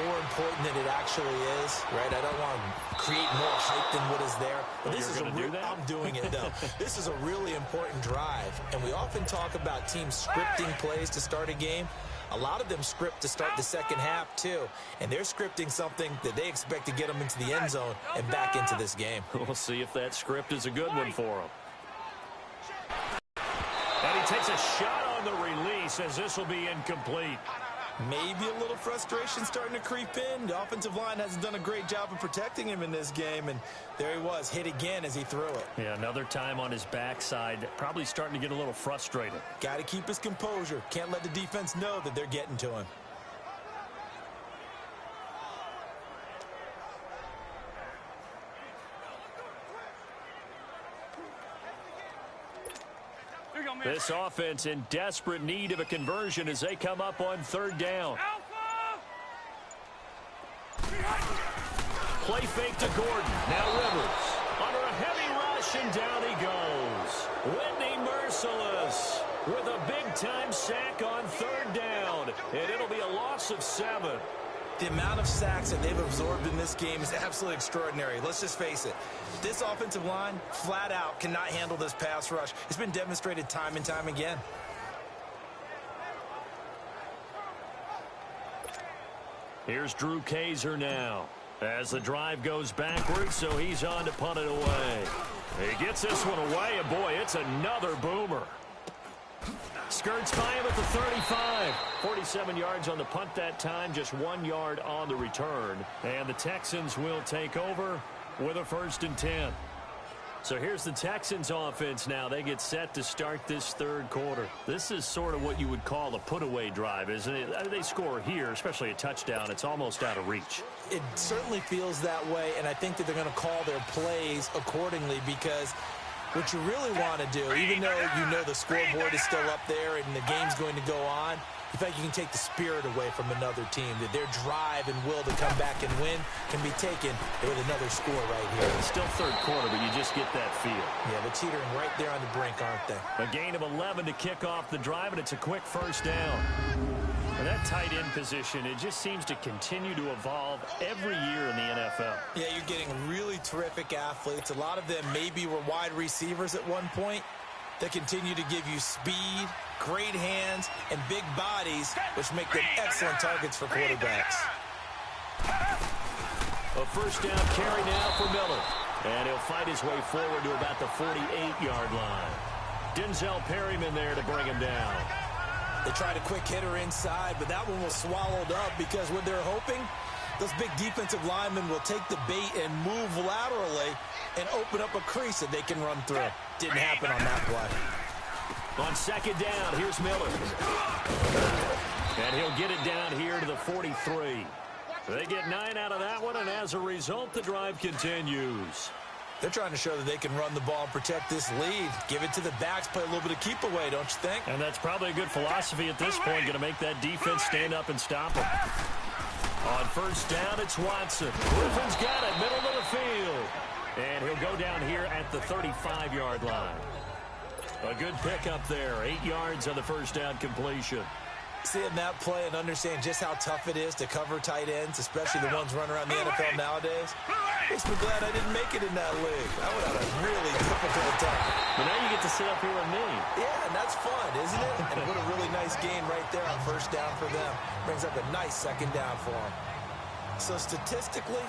more important than it actually is, right? I don't want to create more hype than what is there. But this is I'm doing it, though. This is a really important drive. And we often talk about teams scripting plays to start a game. A lot of them script to start the second half, too. And they're scripting something that they expect to get them into the end zone and back into this game. We'll see if that script is a good one for them. And he takes a shot on the release as this will be incomplete. Maybe a little frustration starting to creep in. The offensive line hasn't done a great job of protecting him in this game, and there he was, hit again as he threw it. Yeah, another time on his backside, probably starting to get a little frustrated. Got to keep his composure. Can't let the defense know that they're getting to him. This offense in desperate need of a conversion as they come up on third down. Play fake to Gordon. Now Rivers. Under a heavy rush, and down he goes. Whitney Merciless with a big-time sack on third down. And it'll be a loss of 7. The amount of sacks that they've absorbed in this game is absolutely extraordinary. Let's just face it. This offensive line, flat out, cannot handle this pass rush. It's been demonstrated time and time again. Here's Drew Kaiser now. As the drive goes backwards, so he's on to punt it away. He gets this one away, and boy, it's another boomer. Skirts by him at the 35. 47 yards on the punt that time, just 1 yard on the return. And the Texans will take over with a 1st and 10. So here's the Texans offense now. They get set to start this third quarter. This is sort of what you would call a put-away drive, isn't it? They score here, especially a touchdown. It's almost out of reach. It certainly feels that way, and I think that they're going to call their plays accordingly because what you really want to do, even though you know the scoreboard is still up there and the game's going to go on, you feel like you can take the spirit away from another team, that their drive and will to come back and win can be taken with another score right here. It's still third quarter, but you just get that feel. Yeah, they're teetering right there on the brink, aren't they? A gain of 11 to kick off the drive, and it's a quick 1st down. And that tight end position, it just seems to continue to evolve every year in the NFL. Yeah, you're getting really terrific athletes. A lot of them maybe were wide receivers at one point. They continue to give you speed, great hands, and big bodies, which make them excellent targets for quarterbacks. A 1st down carry now for Miller. And he'll fight his way forward to about the 48-yard line. Denzel Perryman there to bring him down. They tried a quick hitter inside, but that one was swallowed up because what they're hoping, those big defensive linemen will take the bait and move laterally and open up a crease that they can run through. Didn't happen on that play. On 2nd down, here's Miller. And he'll get it down here to the 43. They get 9 out of that one, and as a result, the drive continues. They're trying to show that they can run the ball and protect this lead. Give it to the backs, play a little bit of keep away, don't you think? And that's probably a good philosophy at this point, going to make that defense stand up and stop them. On 1st down, it's Watson. Griffin's got it, middle of the field. And he'll go down here at the 35-yard line. A good pickup there, 8 yards on the 1st down completion. Seeing that play and understand just how tough it is to cover tight ends, especially the ones running around the NFL nowadays, makes me glad I didn't make it in that league. I would have a really difficult time. But now you get to sit up here with me. Yeah, and that's fun, isn't it? And what a really nice gain right there on 1st down for them. Brings up a nice 2nd down for them. So statistically,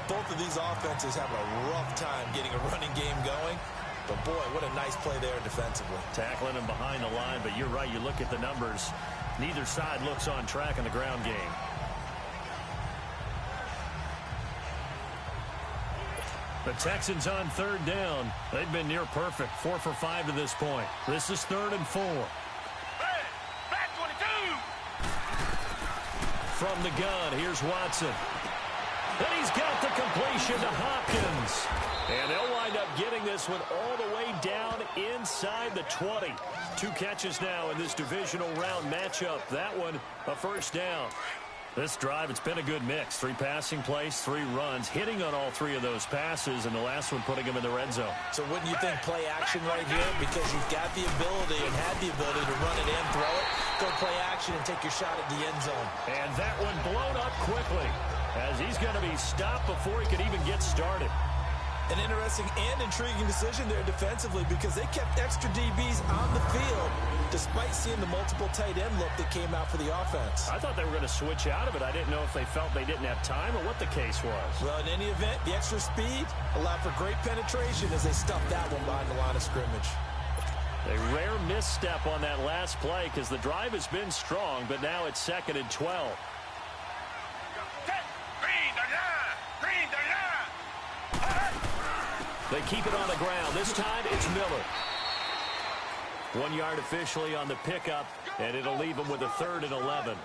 both of these offenses have a rough time getting a running game going. But boy, what a nice play there defensively. Tackling him behind the line, but you're right, you look at the numbers. Neither side looks on track in the ground game. The Texans on 3rd down. They've been near perfect. 4 for 5 to this point. This is 3rd and 4. Hey, back 22. From the gun, here's Watson. And he's got the completion to Hopkins. And they'll wind up getting this one all the way down inside the 20. 2 catches now in this divisional round matchup. That one, a 1st down. This drive, it's been a good mix. 3 passing plays, 3 runs, hitting on all 3 of those passes, and the last one putting him in the red zone. So wouldn't you think play action right here? Because you've got the ability and had the ability to run it and throw it. Go play action and take your shot at the end zone. And that one blown up quickly as he's going to be stopped before he could even get started. An interesting and intriguing decision there defensively because they kept extra DBs on the field despite seeing the multiple tight end look that came out for the offense. I thought they were going to switch out of it. I didn't know if they felt they didn't have time or what the case was. Well, in any event, the extra speed allowed for great penetration as they stuffed that one behind the line of scrimmage. A rare misstep on that last play because the drive has been strong, but now it's 2nd and 12. They keep it on the ground. This time, it's Miller. 1 yard officially on the pickup, and it'll leave them with a 3rd and 11.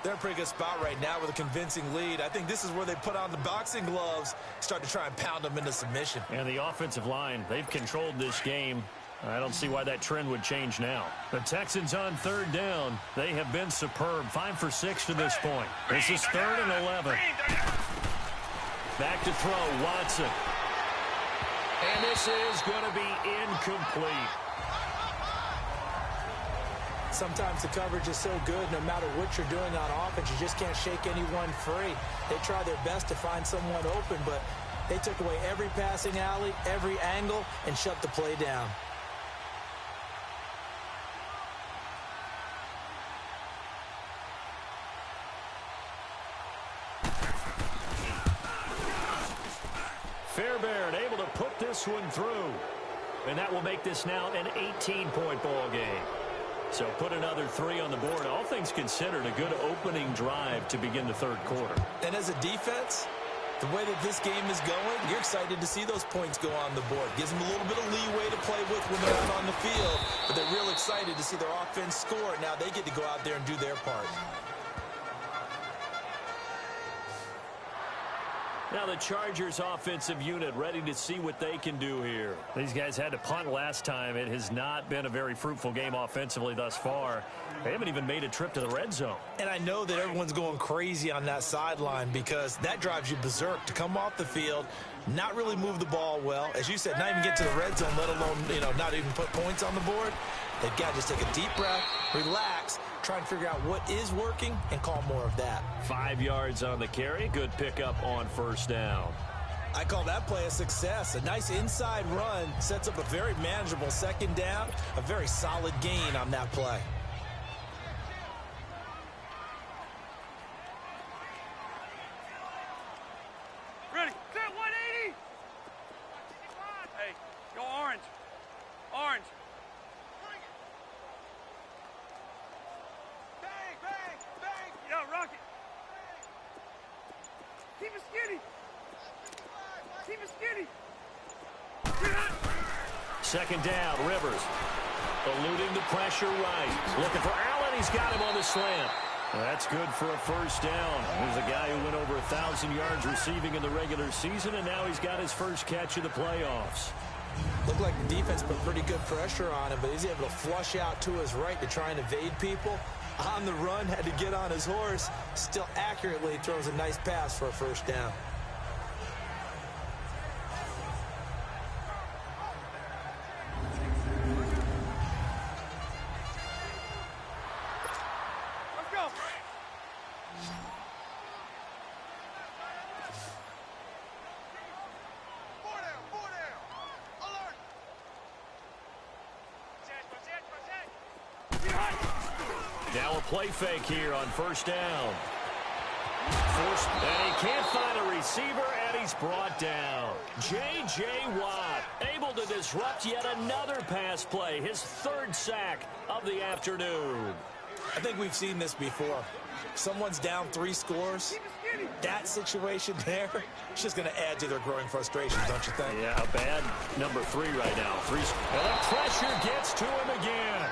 They're in a pretty good spot right now with a convincing lead. I think this is where they put on the boxing gloves, start to try and pound them into submission. And the offensive line, they've controlled this game I don't see why that trend would change now. The Texans on third down. They have been superb. 5 for 6 to this point. This is 3rd and 11. Back to throw, Watson. And this is going to be incomplete. Sometimes the coverage is so good, no matter what you're doing on offense, you just can't shake anyone free. They try their best to find someone open, but they took away every passing alley, every angle, and shut the play down. Fairbairn able to put this one through. And that will make this now an 18-point ball game. So put another 3 on the board. All things considered, a good opening drive to begin the third quarter. And as a defense, the way that this game is going, you're excited to see those points go on the board. Gives them a little bit of leeway to play with when they're out on the field. But they're real excited to see their offense score. Now they get to go out there and do their part. Now the Chargers offensive unit ready to see what they can do here. These guys had to punt last time. It has not been a very fruitful game offensively thus far. They haven't even made a trip to the red zone. And I know that everyone's going crazy on that sideline because that drives you berserk to come off the field, not really move the ball well. As you said, not even get to the red zone, let alone, not even put points on the board. They've got to just take a deep breath, relax, try and figure out what is working and call more of that. 5 yards on the carry. Good pickup on first down. I call that play a success. A nice inside run sets up a very manageable second down. A very solid gain on that play. Ready, set 180. Hey, go orange. Orange. Bang, bang, bang. Yo, Rocket. Keep it skinny. Keep it skinny. Second down, Rivers. Eluding the pressure right. Looking for Allen. He's got him on the slant. That's good for a first down. There's a guy who went over 1,000 yards receiving in the regular season, and now he's got his first catch of the playoffs. Looked like the defense put pretty good pressure on him, but he's able to flush out to his right to try and evade people. On the run, had to get on his horse. Still accurately throws a nice pass for a first down. Let's go. Four down. Alert. Now a play fake here on first down. And he can't find a receiver, and he's brought down. J.J. Watt able to disrupt yet another pass play, his third sack of the afternoon. I think we've seen this before. Someone's down 3 scores. That situation there, it's just going to add to their growing frustrations, don't you think? Yeah, a bad number 3 right now. And the pressure gets to him again.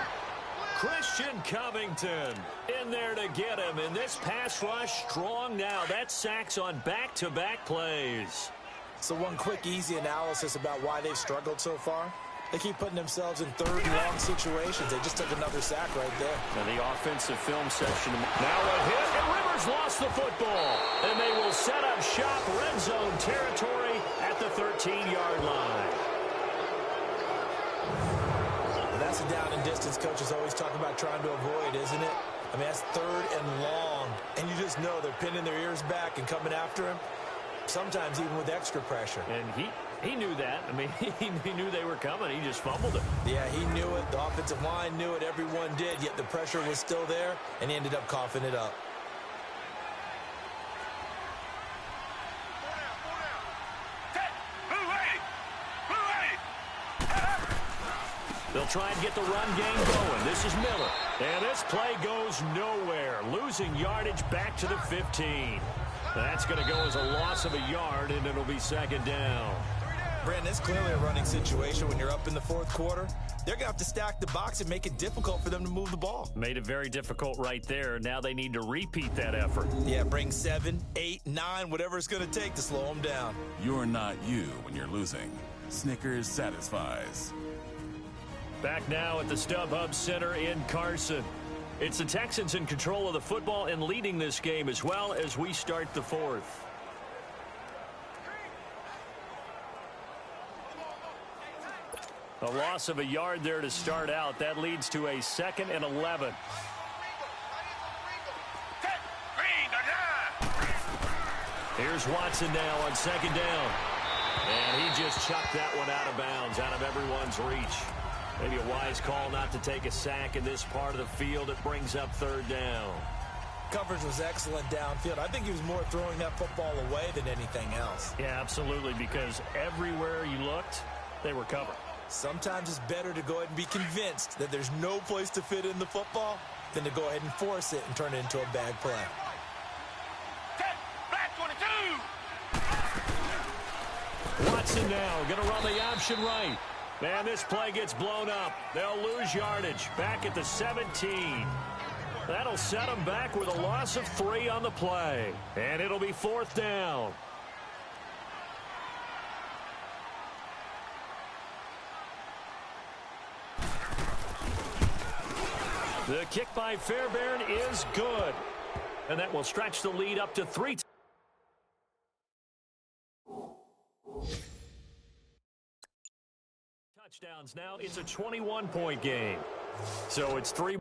Christian Covington in there to get him. And this pass rush strong now. That's sacks on back-to-back plays. So one quick, easy analysis about why they've struggled so far. They keep putting themselves in third and long situations. They just took another sack right there. And the offensive film section. Now a hit, and Rivers lost the football. And they will set up shop, red zone territory at the 13-yard line. That's a down and distance coaches always talk about trying to avoid, isn't it? I mean, that's third and long. And you just know they're pinning their ears back and coming after him. Sometimes even with extra pressure. And he knew that. I mean, he knew they were coming. He just fumbled it. Yeah, he knew it. The offensive line knew it. Everyone did. Yet the pressure was still there, and he ended up coughing it up. They'll try and get the run game going. This is Miller. And this play goes nowhere. Losing yardage back to the 15. That's going to go as a loss of a yard, and it'll be second down. Brandon, it's clearly a running situation when you're up in the fourth quarter. They're going to have to stack the box and make it difficult for them to move the ball. Made it very difficult right there. Now they need to repeat that effort. Yeah, bring 7, 8, 9, whatever it's going to take to slow them down. You're not you when you're losing. Snickers satisfies. Back now at the StubHub Center in Carson. It's the Texans in control of the football and leading this game as well as we start the fourth. A loss of a yard there to start out. That leads to a 2nd and 11. Here's Watson now on 2nd down. And he just chucked that one out of bounds, out of everyone's reach. Maybe a wise call not to take a sack in this part of the field. It brings up 3rd down. Coverage was excellent downfield. I think he was more throwing that football away than anything else. Yeah, absolutely, because everywhere you looked, they were covered. Sometimes it's better to go ahead and be convinced that there's no place to fit in the football than to go ahead and force it and turn it into a bad play. Watson now going to run the option right. And this play gets blown up. They'll lose yardage back at the 17. That'll set them back with a loss of 3 on the play. And it'll be 4th down. The kick by Fairbairn is good. And that will stretch the lead up to 3. Touchdowns now. It's a 21-point game. So it's 3.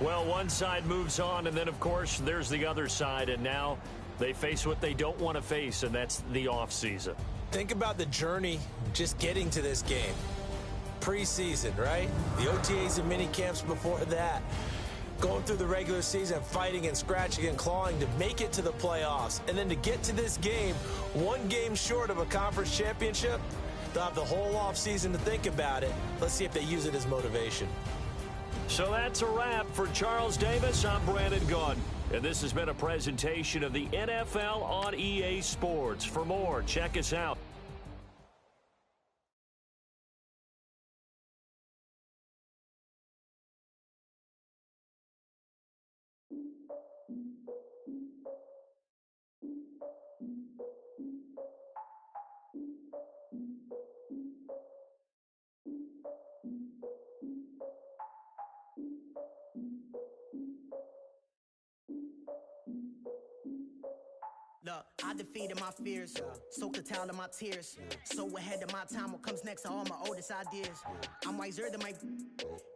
Well, one side moves on, and then, of course, there's the other side, and now they face what they don't want to face, and that's the offseason. Think about the journey just getting to this game. Preseason, right? The OTAs and mini camps before that. Going through the regular season, fighting and scratching and clawing to make it to the playoffs. And then to get to this game, one game short of a conference championship, they'll have the whole offseason to think about it. Let's see if they use it as motivation. So that's a wrap for Charles Davis. I'm Brandon Gaudin. And this has been a presentation of the NFL on EA Sports. For more, check us out. Look, I defeated my fears, soaked the towel in my tears. So ahead of my time, what comes next are all my oldest ideas. I'm wiser than my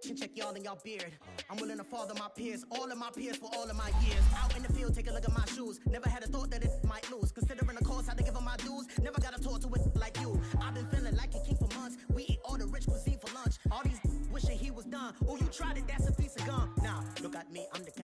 chin check y'all in y'all beard. I'm willing to father my peers, all of my peers for all of my years. Out in the field, take a look at my shoes. Never had a thought that it might lose. Considering the cost, I had to give them my dues. Never got a talk to it like you. I've been feeling like a king for months. We eat all the rich cuisine for lunch. All these wishing he was done. Oh, you tried it, that's a piece of gum. Now, look at me, I'm the